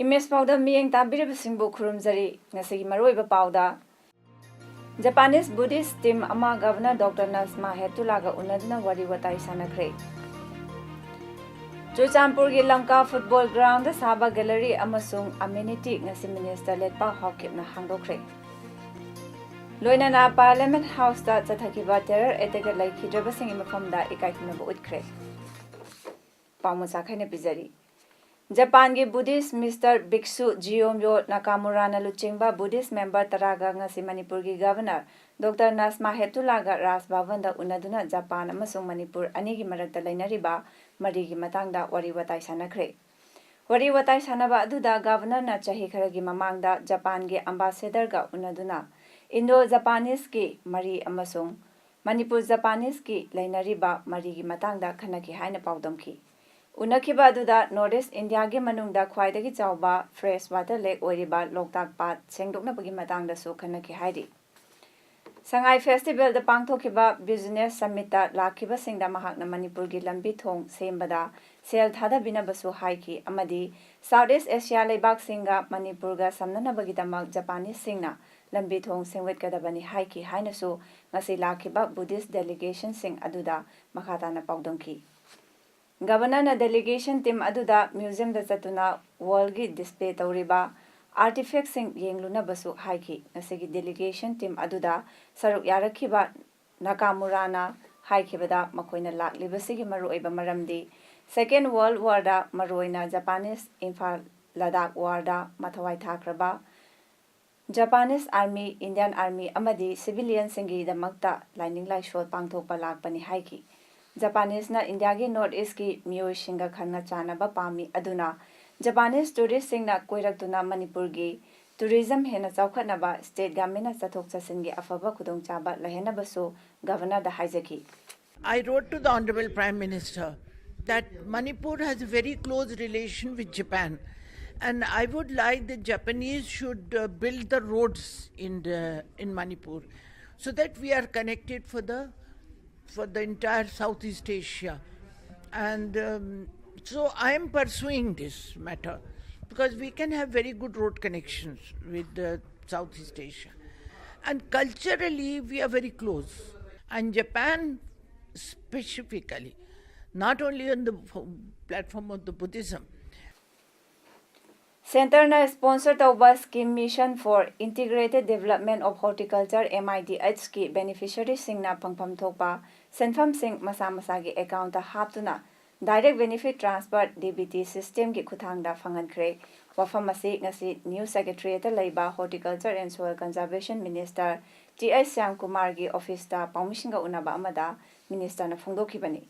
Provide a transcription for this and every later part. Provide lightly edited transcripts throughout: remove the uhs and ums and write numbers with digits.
Image पाउदा मियेंग ताबिरबसिंगबु खुरुमजरी ngasi maroiba pauda Japanese Buddhist team ama Governor Dr. Nasma Hetulaga unaduna wari watai sanakre Chuchampur gi Lanka football ground da Saba gallery amasung amenity ngasi minister Letpa Hawkip na hangdokre Loinana Parliament House da chathakiba terror attack laikhidrabasing imafamda ikaiknabu utkre Pamusa khaine bizari Japan ge Buddhist Mr. Biksu Jiyomyo Nakamura na luchingba Buddhist member taraga ngasi Manipur gi Governor Dr. Nasma Hetulaga Ras Bhavan da unaduna Japan amasung Manipur ani gi marakta lainariba mari gi matangda wari watai sanakre wari watai sanaba aduda Governor na chahi khara gi mamangda Japan ge ambassador ga unaduna Indo Japanese ki mari amasung Manipur Japanese ki lainariba mari gi matangda khanaki haina paudamki Unakiba aduda Northeast India ge manungda khwaidagi chawba fresh water lake oiriba Loktak Path sengdoknabagi matangda su khanaki haidi Sangai festival da pangthokiba business summit da lakiba singda mahakna Manipur gi lambi thong sembada sel thada binabasu haiki amadi Southeast Asia leibak singa Manipur ga samnanabagi damak Japanese singna lambi thong sengwet kadabani haiki hainasu ngasi lakiba Buddhist delegation sing aduda makhatana paudongki Governor na delegation team aduda museum da chatuna world gi display tawriba artifacts sing yengluna basu haiki ngasigi delegation team aduda saruk yarakhiba Nakamura haikibada makoina laklibasigi maruiba maramdi second world war da maruina Japanese Imphal Ladakh war da mathawai thakraba Japanese army Indian army amadi civilian singi da makta lining lai shot pangthokpa lakpani haiki Japanese na India gi North East ki miyoi singa khanna chanaba pami aduna Japanese tourist singna koiraktuna Manipur gi tourism hena chawkhatnaba state government na chathok chasin gi afaba khudong chaba lahena basu governor da haijaki I wrote to the Honorable Prime Minister that Manipur has a very close relation with Japan and I would like the Japanese should build the roads in Manipur so that we are connected for the entire Southeast Asia and so I am pursuing this matter because we can have very good road connections with Southeast Asia and culturally we are very close and Japan specifically not only on the platform of the Buddhism Center na sponsor tawba scheme mission for integrated development of horticulture MIDH ki beneficiary singna pangpham thokpa senfam sing masa masa gi account ta haptuna direct benefit transfer DBT system gi khuthang da phangankhre wafam asi ngasi new secretary ta leiba horticulture and soil conservation minister TS Syam Kumar gi office ta permission ga unaba amada minister na phongdokhibani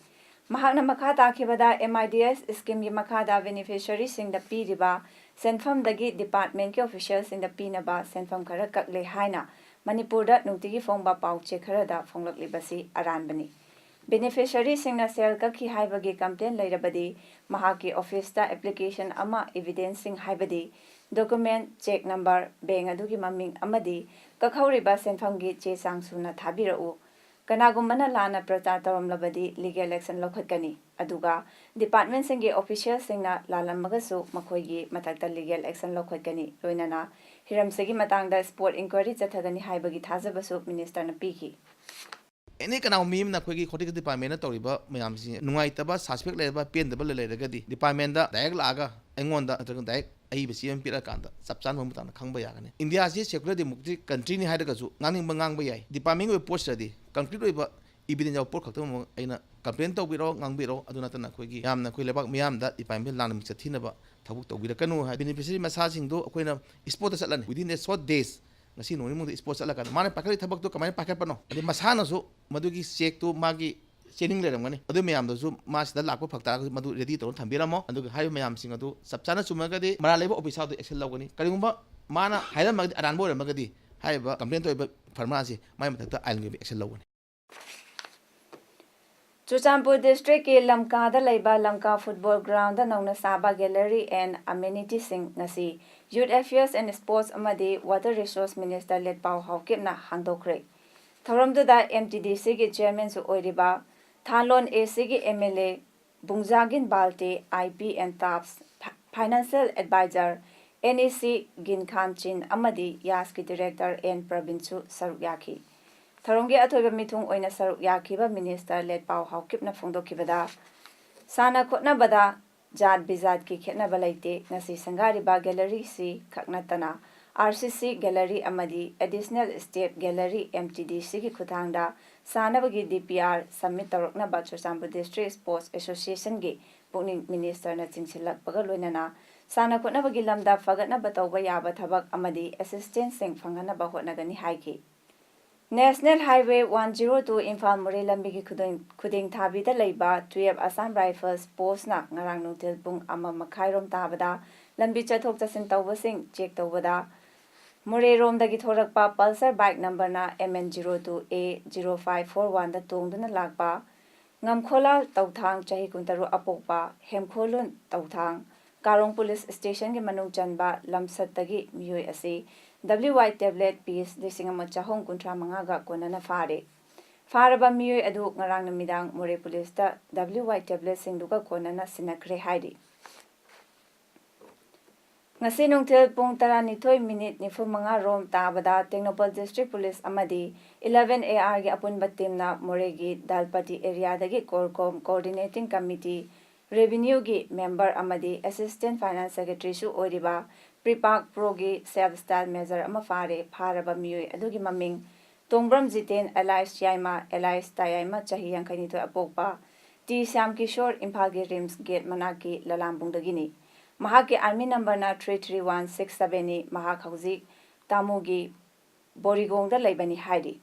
mahakna makha takhibada MIDS scheme gi makha da beneficiary sing da piriba senfam dagi department ke officials in the pinaba senfam khara kakle haina Manipur da nungtigi phongba pauche khara da phonglakli basi aranbani beneficiary singna sel kakhi haibagi complaint lairabadi mahaki office ta application ama evidence sing haibadi document check number bank adugi maming amadi kakhauriba senfam gi che sangsuna thabirau kanagumana lana prachar taramlabadi legal action lokhatkani aduga department singi official singna lalamagasu makhoigi matakta legal action lokhatkani loinana hiramsegi matangda sport inquiry chathagani haibagi thajabasu minister na piki any kana mim na khoi gi khoti department na toriba mayam si nungai taba suspect leba pen deba le regadi department da direct laga engonda direct ai besi em pira kanda sapchan hom ta khangba yagane India si secular democratic country ni haida gasu ngani bangang ba yai department we post di concrete oiba evidence of port khaktam aina complaint to biro ngang biro aduna ta na khoi gi yamna khoi lebak miyam da department lan mi chathina ba thabuk to bira kanu ha beneficiary masa sing do koina sport satlan within a short days ngasi no ni mo sport satla kan mane pakali thabak to kamai paket pano adi masana so madugi check to magi chening le ramgani adu mayam do su mas da lakpa phakta madu ready to thambiramo adu hayo mayam sing adu sapchana chumagadi mara leba office adu action lawgani karingba माना हाइरमगदि अरानबो ओइरमगदि हाइबा complaint तोइबा pharma से माइ मथक्ता आइलंग action लौगनी चुचानपुर district के लमकादा लेबा लमका football ground नौना साबा gallery and amenity सिंह ngasi youth affairs and sports अमदी water resource minister Letpao हाउकिपना हांदोखरे थौरमदुदा एमटीडीसी के चेयरमैन सु ओइरिबा थालोन एसी के MLA Bungzagin Valte IP and टाप्स financial adviser NAC Ginkhan Chin अमदी यास के डायरेक्टर एन प्रवीण सु सरुक याखी थरोंगे अथोइबा मिथुंग ओइना सरुक याखिबा मिनिस्टर लेटपाउ हाउकिपना फोंदोखिबदा साना खोटनाबदा जात बिजात की खेतनाबा लैते ngasi संगारिबा गैलरी सी खकनतना आरसीसी गैलरी अमदी एडिशनल स्टेट गैलरी एमटीडीसी की खुथांगदा सानबगी डीपीआर सबमिट तौरकनाबा चुचानपुर डिस्ट्रिक्ट स्पोर्ट्स एसोसिएशन के पुनिंग मिनिस्टर ना चिंगसिलकपगा लोइनाना साना खोटनाबगी लमदा फगतनाबा तौबा याबा थबक अमदी असिस्टेंट सिंह फंगनाबा होटनागनी हाइकी नेशनल हाईवे 102 इम्फाल मोरे लंबी की खुदिंग थाबीदा लेबा 12 असम राइफल्स पोस्ट ना ngarang nutil pung ama makhairom tabada lambi chathok chasin tawbasing check tawbada मोरे रोम दगी थोरकपा पल्सर बाइक नंबर ना MN02A0541 दा तोंगदुना लागपा ngamkhola tawthang chahi kuntaru apokpa hemkholun tawthang karong police station ge manung chanba lamsat tagi miyoi asi WY tablet piece lisingama chahong kuntra manga ga konana fare faraba miyoi adu ngarang namidang more police ta WY tablet singduga konana sinakre haidi ngasi nungthel pung 12:09 nifumanga rom tabada Technopol district police amadi 11 AR ge apunba team na more gi dalpati area dagi corcom coordinating committee revenue gi member amadi assistant finance secretary su oriba Pripak Progi self style measure ama fare pharaba miyoi adugi maming Tongbram Jiten Elias Yaima Elias Tayaima chahi yankhani to apokpa T Syam Kishore Imphal ge Rims gate manaki lalambung dagini mahak ke army number na 331677 ni mahak hauzik tamugi borigong da laibani haidi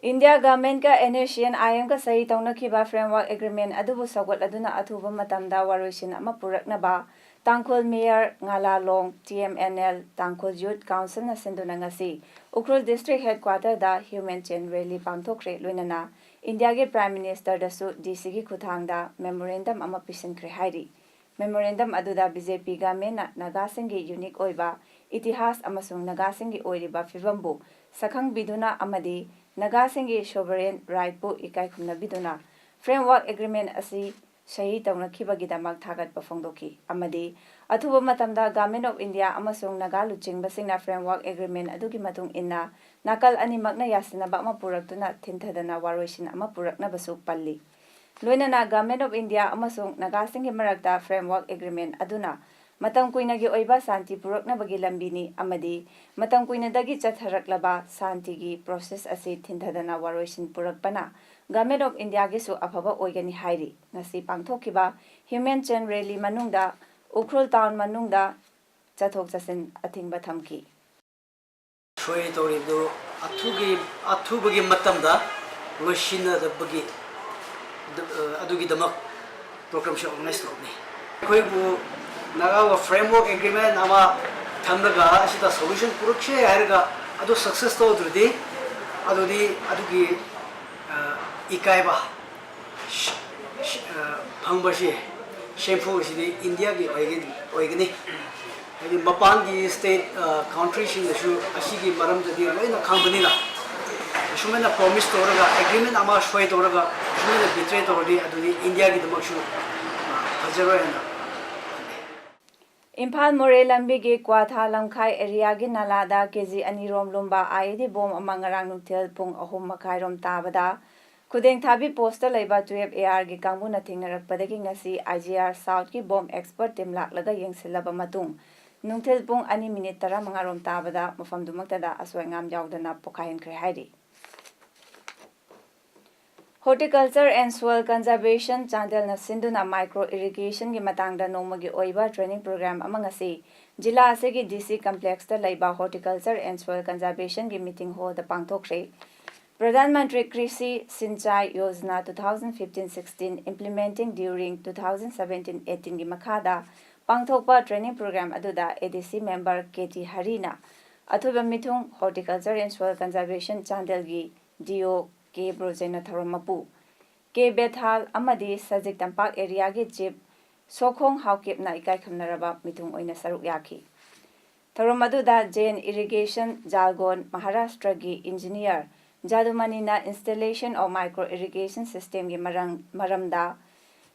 India government ka Indonesian IM ka sahi taunakhiba framework agreement adubu sagot aduna athuba matamda waroisin ama purakna ba Tangkhul Mayor Ngalalong TMNL Tangkhul Youth Council na sinduna ngasi Ukhrul District Headquarter da Human Chain Rally pangthokre loinana India ge Prime Minister dasu DC gi khuthangda memorandum ama pisinkhre hairi memorandum aduda BJP government na Naga Singh gi unique oiba itihas amasung Naga Singh gi oiriba fibambu sakhang biduna amadi Naga Singh gi sovereign right bu ikai khumna biduna framework agreement asi sahi taunakhibagidamak thagat pafongdoki amadi athuba matamda government of India amasung Naga luching basingna framework agreement adugi matung inna nakal animakna yasinaba ama puraktuna thinthadana waroisin ama purakna basu palli loinana government of India amasung Naga Singh marakta framework agreement aduna matam kuina gi oiba santi purakna bagi lambini amadi matam kuina dagi chatharaklaba santi gi process asi thinthadana waroisin purakpana Government of India gi su afaba oigani hairi ngasi pangthokiba Human Chain Rally manungda Ukhrul town manungda chathok chasin athingba thamki Shoi tori do athubagi matamda loshina da bagi adugi damak program sha organize tawni koi bu naga framework agreement ama thamdaga asita solution purukshe harga adu success tawdrudi adugi ikaiba phangbashi shameful is India ki oigani hadi mapan ki state country sing issue asigi maram jadi loina khambani na shumena promise toraga agreement ama shoi toraga shumena betray toradi aduni India ki damashu hajaro ena Imphal More lambi ge Kwatha Lamkhai area gi nalada keji anirom lumba IED bom amangarang nuthel pung 3:30 rom tabada Kudeng thabi poster laiba 12 AR gi kangbu na thingnarakpadagi ngasi IGR South ki bomb expert team laklaga yengsilaba matung nungthel pung 2 minute 15 rom tabada mafamdumaktada aswaingam yaudana pokahin khre hairi Horticulture and Soil Conservation Chandel na sinduna micro irrigation gi matangda nomagi oiba training program amangasi jila ase gi DC complex ta laiba horticulture and soil conservation gi meeting hall da pangthokre Pradhan Mantri Krishi Sinchai Yojana 2015-16 implementing during 2017-18 gi makhada पांगथोकपा training program अदुदा ADC member KT Harina अथुबा मिथुंग horticulture and soil conservation Chandel gi DO K Brojena Tharomapu K Bethal amadi Sajik Tampak area gi chief Sokhong Haukip na ikai khamnaraba mitung oina saruk yaki Tharomaduda Jain Irrigation Jalgon Maharashtra gi engineer Jadumani na installation of micro irrigation system gi maramda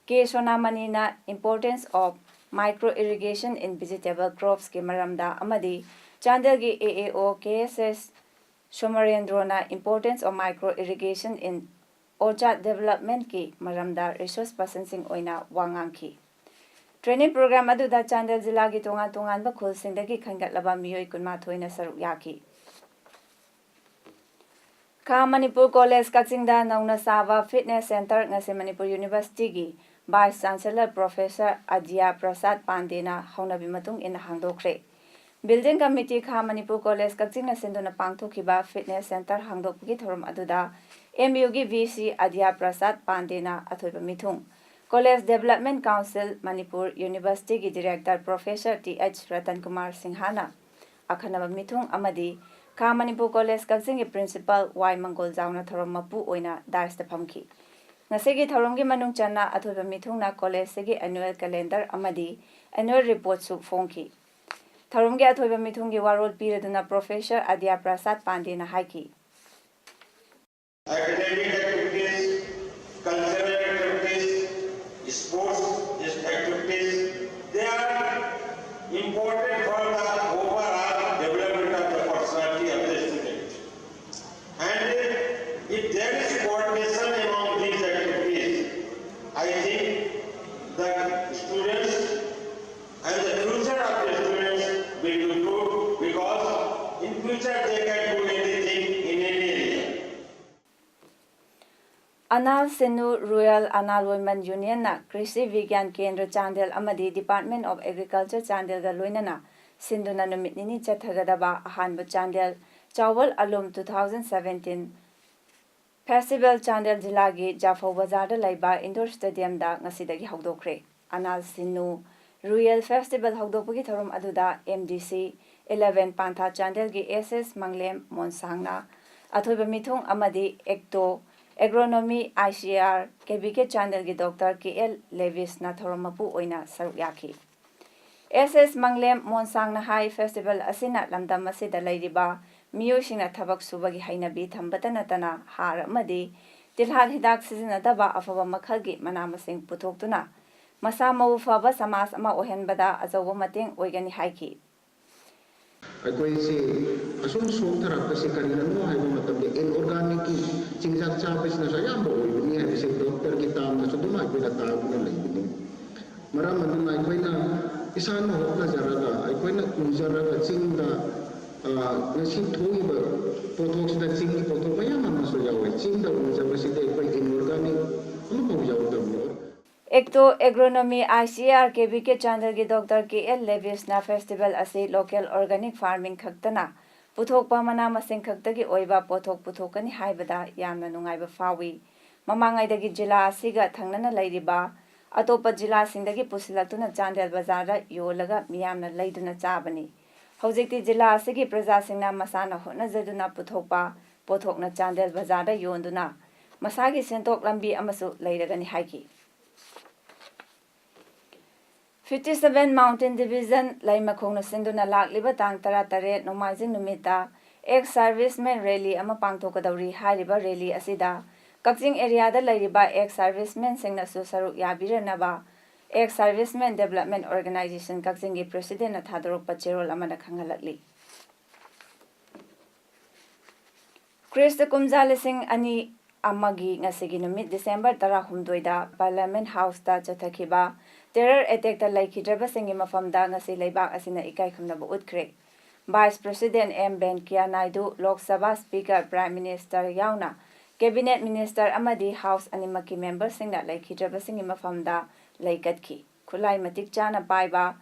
K Sonamani na importance of micro irrigation in vegetable crops ki maramda amadi Chandel gi AAO KSS Shomarendro na importance of micro irrigation in orchard development ki maramda resource person sing oina wangang ki Training program aduda Chandel Zilla gi tongan ba khul singdagi khangatlaba miyoi kunma thoina saruk yaki Ka Manipur College Kakchingda Nauna Sava Fitness Center ngase Manipur University gi Vice Chancellor Professor Adya Prasad Pandena haunabi matung in hangdokre Building Committee Ka Manipur College Kakchingna sinduna pangthokiba Fitness Center hangdokgi thorum aduda MU gi VC Adya Prasad Pandena athoiba mithung College Development Council Manipur University ki Director Professor TH Ratan Kumar Singhana akhanaba mithung amadi Ka Manipur College Kakching ki Principal Y Mangol Jauna Thorom Mapu oina Darsta Phamki Ngasegi thorom gi manung channa athoiba mithung na college segi annual calendar amadi annual report su phongki thorom gi athoiba mithung gi warol piraduna Professor Adya Prasad Pandey na haiki Academic activities, cultural activities, sports activities, they are important for the overall development of the personality of the student. And if there is coordination among these activities, I think the students and the future of the students will do good because in future they can do anything in any area. Anal Sinu Royal Anal Women Union na Krishi Vigyan Kendra Chandel amadi Department of Agriculture Chandel ga loinana sinduna numit nini chathagadaba ahanba Chandel Chawal Alum 2017 Festival Chandel Jilagi Jafo Bazar da laiba Indoor Stadium da ngasidagi hawdokre Anal Sinu Royal Festival hawdokpagi thorum aduda MDC 11 Pantha Chandel gi SS Manglem Monsangna athoiba mithung amadi Ekto Agronomy ICR KBK Chandel gi Dr. KL Levis na thoromapu oina saruk yaki SS Manglem Monsang na High Festival asina lamdam asida lairiba miyosingna thabak subagi hainabi thambata natana har amadi tilhal hidak sizinadaba afaba makhalgi manamasing puthoktuna masa mau faba samas ama ohenbada azawa mateng oigani haiki ꯑꯩꯈꯣꯏꯁꯤ ꯑꯁꯨꯝ ꯁꯣꯛꯊꯔꯛꯄꯁꯤ ꯀꯔꯤꯅꯅꯣ ꯍꯥꯏꯕ ꯃꯇꯝꯗ ꯏꯟꯑꯣꯔꯒꯥꯅꯤꯛꯀꯤ ꯆꯤꯟꯖꯥꯛ ꯆꯥꯕꯁꯤꯅꯁꯨ ꯑꯌꯥꯝꯕ ꯑꯣꯏꯕꯅꯤ ꯍꯥꯏꯕꯁꯤ ꯗꯣꯛꯇꯔꯒꯤ ꯇꯥꯝꯅꯁꯨ ꯑꯗꯨꯝ ꯑꯩꯈꯣꯏꯅ ꯇꯥꯗꯨꯅ ꯂꯩꯕꯅꯤ ꯃꯔꯝ ꯑꯗꯨꯅ ꯑꯩꯈꯣꯏꯅ ꯏꯁꯥꯅ ꯍꯣꯠꯅꯖꯔꯒ ꯑꯩꯈꯣꯏꯅ ꯎꯖꯔꯒ ꯆꯤꯡꯗ ꯉꯁꯤ ꯊꯣꯛꯏꯕ ꯄꯣꯠꯊꯣꯛꯁꯤꯗ ꯆꯤꯡꯒꯤ ꯄꯣꯠꯊꯣꯛ ꯃꯌꯥꯝ ꯑꯃꯁꯨ ꯌꯥꯎꯋꯤ ꯆꯤꯡꯗ ꯎꯖꯕꯁꯤꯗ ꯑꯩꯈꯣꯏ ꯏꯟꯑꯣꯔꯒꯥꯅꯤꯛ ꯑꯃꯐꯥꯎ ꯌꯥꯎꯗꯕꯅꯤ Ekto Agronomy ICR KBK Chandel gi Dr. KL Levis na festival asi local organic farming khaktana puthokpa mana masing khaktagi oiba pothok puthokani haibada yamna nungaiba fawi mamangaidagi jila asiga thangnana lairiba atopa jila singdagi pusilaktuna Chandel bazar da yolaga miyamna leiduna chabani hojikti jila asigi praja singna masana hotnajaduna puthokpa pothokna Chandel bazar da yonduna masagi sentok lambi amasu leiragani haiki 57 Mountain Division Laimakhong na sinduna lakliba tang tara tare nomaijing numita ex serviceman rally ama pangthokadauri hairiba rally asida Kakching area da lairiba ex serviceman singna su saruk yabiranaba ex serviceman development organization Kakching gi president na thadorok pachirol amana khangalakli Krista Kumjale Singh ani amagi ngasigi numit December 18 da Parliament House ta chathakiba terror attack ta laikhidraba singi mafamda ngasi leibak asina ikai khumnaba utkre Vice President M Venkaiah Naidu Lok Sabha Speaker Prime Minister yauna Cabinet Minister amadi House animaki member singna laikhidraba singi mafamda laikatki khulai matik chana paiba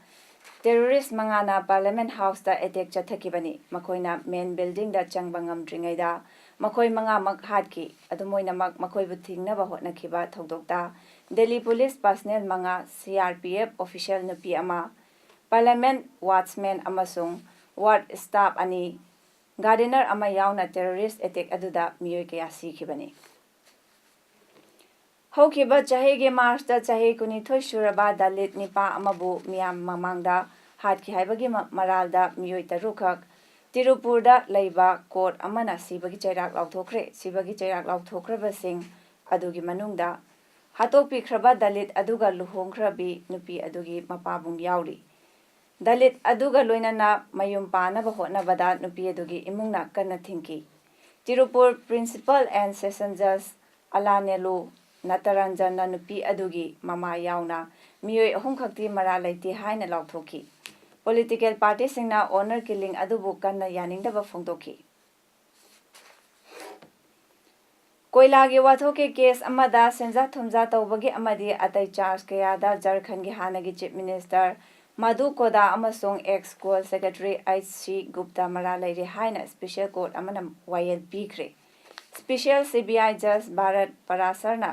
terrorist mangana Parliament House ta attack chathakibani makoina main building da changbangam dringaida makoi manga makhatki adumoina makoi bu thingnaba hotnakhiba thodokta Delhi Police personnel manga CRPF official nupi ama Parliament watchman amasung ward staff ani gardener ama yauna terrorist attack aduda miyoi kaya sikhibani. Hokiba chahege March da chahe kunithoi suraba dalit nipa amabu miyam mamangda hatki haibagi maralda miyoi tarukhak Tirupurda leiba court amana sibagi chairak lauthokre sibagi chairak lauthokrabasing adugi manungda hatokpikhraba dalit aduga luhongkhrabi nupi adugi mapabung yauri dalit aduga loinana mayum panaba hotnabada nupi adugi imungna kanna thinki Tirupur principal and session judge Alanelu Nataranjana nupi adugi mama yauna miyoi ahum khakti mara laiti haina lauthoki political party singna honor killing adubu kanna yaningdaba phongdoki Koilagi wathoke case amada senja thumja tawbagi amadi atai charge kayada Jharkhand gi hanagi chief minister Madhu Koda amasung ex school secretary IC Gupta mara lairi haina special court amana wayel pikre special CBI judge Bharat Parasarna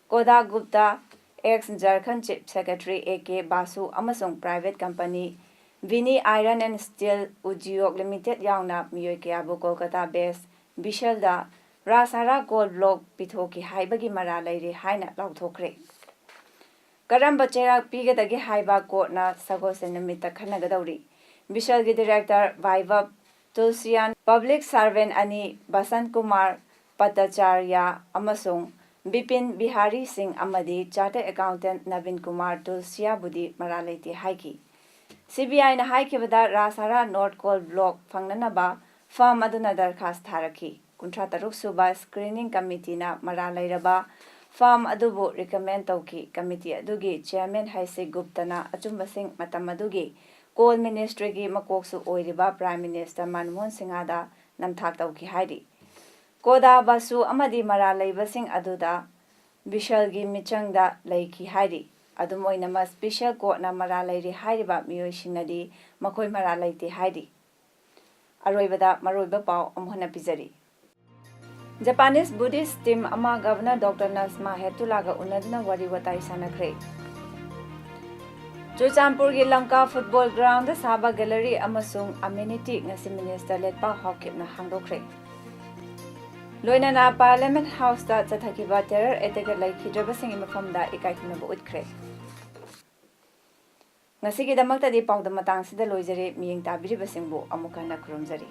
Koda Gupta ex Jharkhand chief secretary AK Basu amasung private company Vini Iron and Steel Udyog Limited yauna miyoi kayabu Kolkata based Bishalda Rasara Gold Block Pithoki Haibagi Mara Lairi Haina Lauthokre Karamba Cherak Pigadagi Haiba Courtna Sagose Namita Kanagadauri Bishalgi Director Vaibhav Tulsian Public Servant Ani Basant Kumar Patacharya Amasung Bipin Bihari Singh Amadi Chartered Accountant Navin Kumar Tulsia Budi Maraleti Haiki CBI na haikibada Rasara North Coal Block Fangnanaba Farm Aduna Darkhas Tharaki Kuntra Taruk Suba Screening Committee na Mara Lairaba Farm Adubu recommend Tauki Committee Adugi Chairman Haisi Guptana Achumbasing Matamadugi Coal Ministry gi Makoksu Oiriba Prime Minister Manmohan Singhada Namthak Tauki Haidi Koda Basu Amadi Mara Laibasing Aduda Bishalgi Michangda Laiki Haidi Adumoinama special court na mara lairi hairiba miyoi singnadi makoi mara laiti haidi aroibada maroiba pau amhona pizari Japanese Buddhist team ama Governor Dr. Nasma Hetulaga unadna wari watai sanakre Chuchampur gi Lanka football ground saba gallery amasung amenity ngasi minister letpa hokipna hangdokre Loinana Parliament House da chathakiba terror attack laikhidrabasing imafamda ikaiknabu utkre Ngasi gi damakta di pawda matang sida loijare miyeng tabiribasingbu amuka na khurumjari